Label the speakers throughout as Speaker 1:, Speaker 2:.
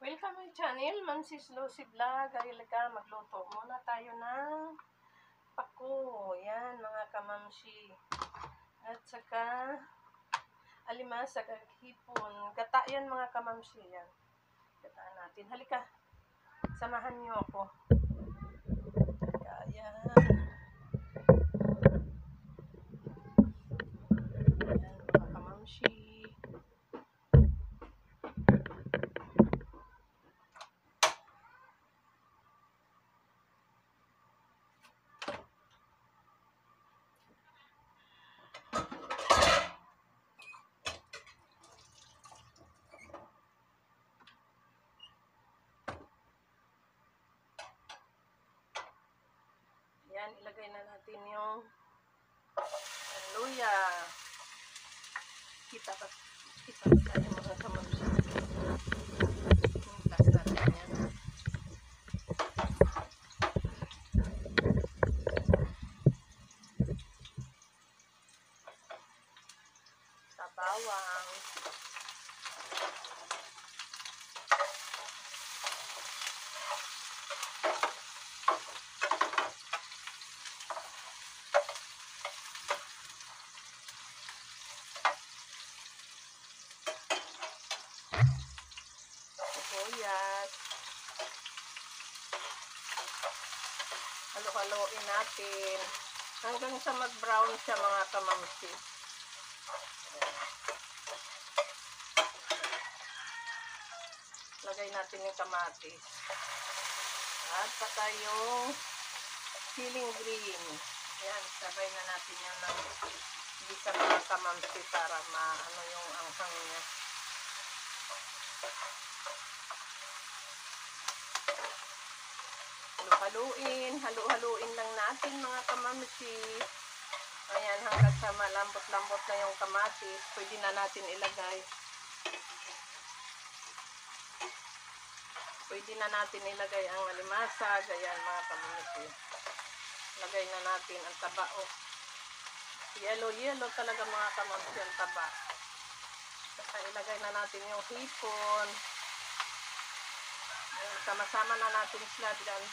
Speaker 1: Welcome my channel, Mansis Lucy Vlog. Halika, magluto muna tayo ng pako. Yan, mga kamamsi. At saka, alimasag at hipon. Gata yan, mga kamamsi. Yan. Gataan natin. Halika, samahan niyo ako. Halika, yan. Yan, mga kamamsi. Yan, ilagay na natin yung luya. Kita ba tayo mga kamamsi? Plus natin yan. Sa bawang. Sibuyas. Halo-haloin natin hanggang sa mag-brown siya, mga kamamsi. Lagay natin yung kamatis at saka yung siling green. Yan, sabay na natin yan ng bisa, mga kamamsi, para maano yung anghang niya. Halo-haluin lang natin, mga kamamsi. Ayan, hanggang sa malambot-lambot na yung kamatis, pwede na natin ilagay. Pwede na natin ilagay ang alimasag. Ayan, mga kamamsi. Lagay na natin ang taba. Oh. Yellow talaga, mga kamamsi, ang taba. Saka ilagay na natin yung hipon. Ayan, sama-sama na natin sila dyan.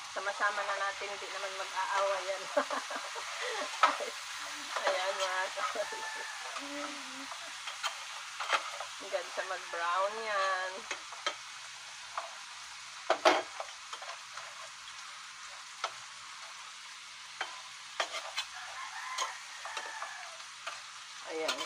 Speaker 1: Sama-sama na natin, hindi naman mag-aawa yan. Ayan, mga kamamsi. Hanggang sa mag-brown yan. Ayan.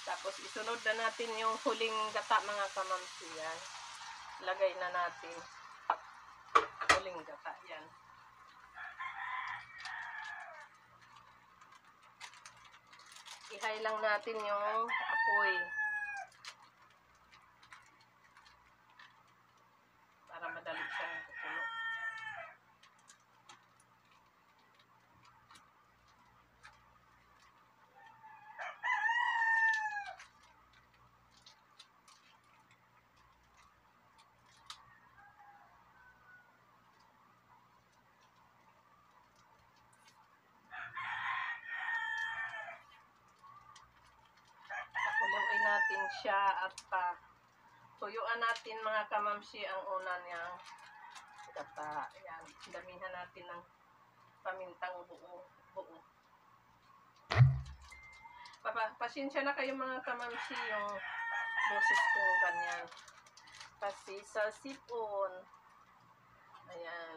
Speaker 1: Tapos isunod na natin yung huling gata, mga kamamsi. Yan. Lagay na natin. Huling gata. Yan. I-high lang natin yung apoy. Para madali siyang kukulo. Pakuluin natin siya at tuyuan natin, mga kamamsi, ang una niyang gata. Ayan. Damihan natin ng pamintang buo. Pasensya na kayo, mga kamamsi, yung boses ko ganyan. Kasi sa sipon. Ayan.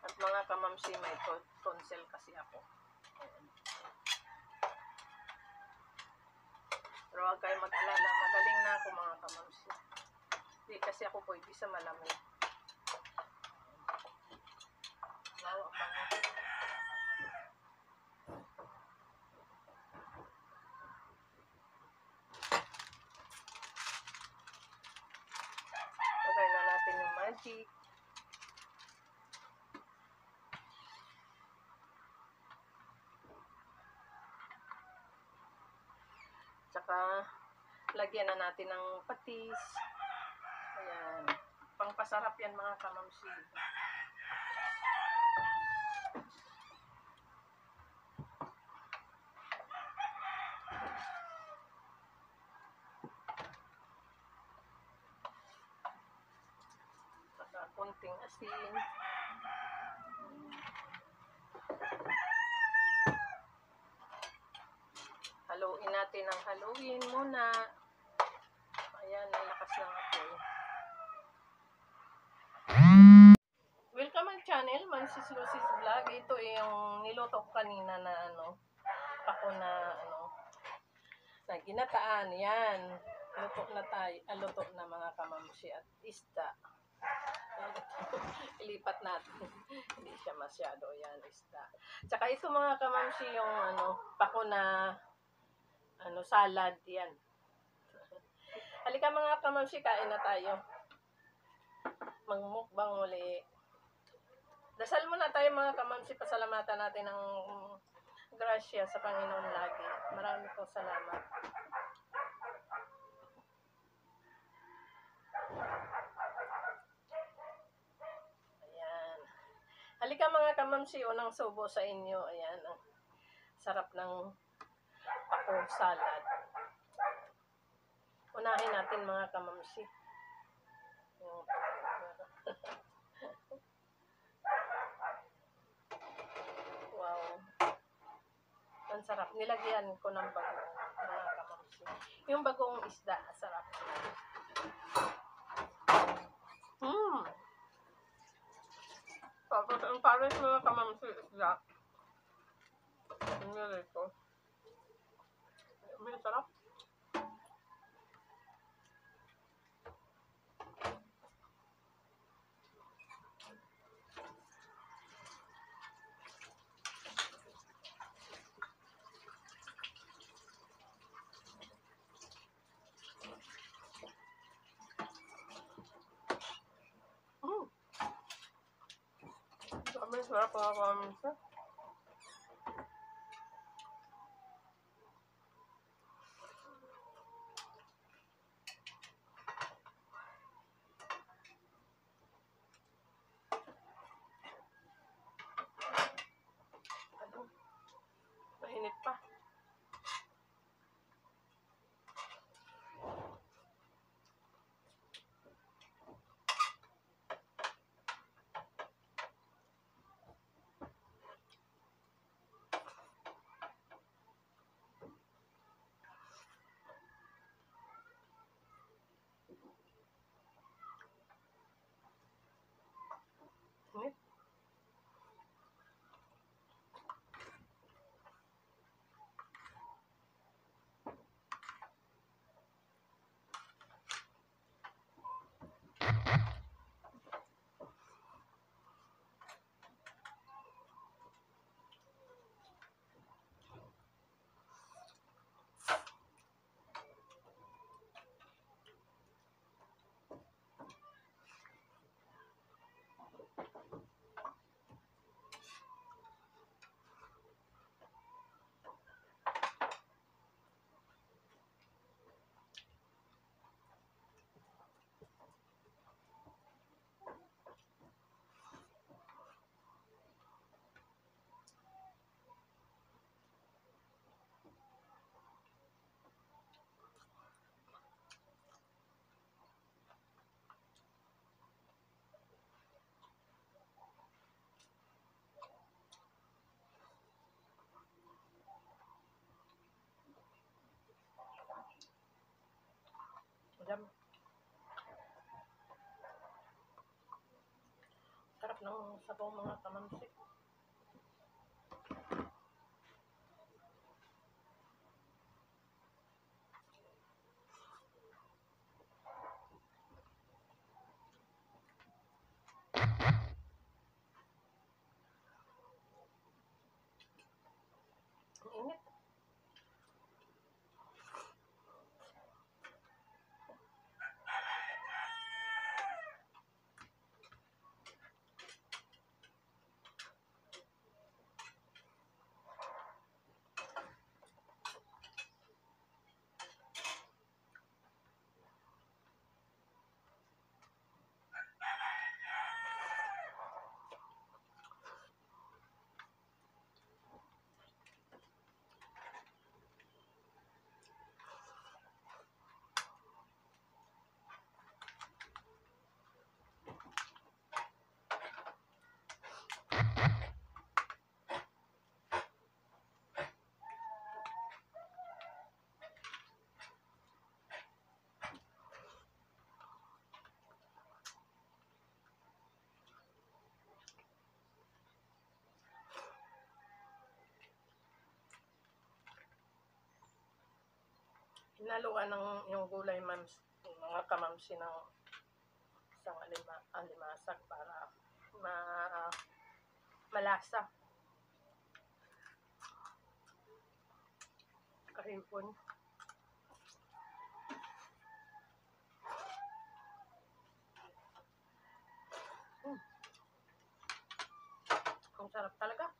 Speaker 1: At mga kamamsi, may tonsil kasi ako. Ayan. Pero huwag kayo mag-alala. Magaling na ako, mga kamamsi. Hindi kasi ako pwede sa malamig. Wow, ang lagay na natin yung magic. Saka, lagyan na natin ng patis. Ayan. Pangpasarap yan mga kamamsi. Saka konting asin. Haluin natin ang haluin muna. Ayan, nalakas ng apoy. Welcome ang channel, Mansis Lucy's Vlog. Ito yung niluto ko kanina na pako na na ginataan. Yan. Luto na tayo. Luto na mga kamamsi at isda. Ilipat natin. Hindi siya masyado. Yan, isda. Tsaka ito mga kamamsi yung pako na salad. Yan. Halika mga kamamsi, kain na tayo. Magmukbang muli. Dasal muna tayo mga kamamsi, pasalamatan natin ng grasya sa Panginoon lagi. Marami pong salamat. Ayan. Halika mga kamamsi, unang subo sa inyo. Ayan. Sarap ng pako salad. Unahin natin mga kamamsi. Wow. Ang sarap. Nilagyan ko ng bagong mga kamamsi. Yung bagong isda, sarap. Tapos ang pares mga kamamsi isda. Ang nilito. May sarap. May sarap mga kamamsi. Mainit pa. Init. Jam. Sarap ng sabaw mga kamamsi. Init. Hinaluan ng yung gulay mams, mga kamamsi ng isang alimasag para malasa. Karipon. Ang sarap talaga.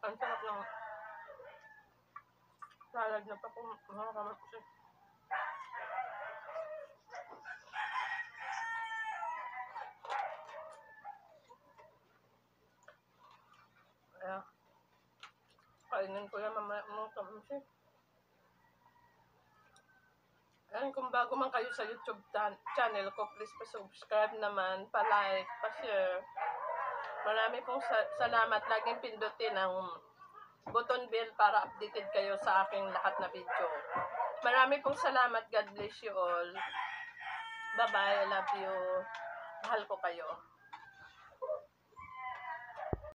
Speaker 1: Ang sarap ng salad na pako, mga kamamsi. Kaya, kainin ko yan mamaya mga kamamsi. Ayan, kung bago man kayo sa YouTube channel ko, please pa-subscribe naman, pa-like, pa-share. Marami pong salamat. Laging pindutin ang button bell para updated kayo sa aking lahat na video. Marami pong salamat. God bless you all. Bye-bye. I love you. Mahal ko kayo.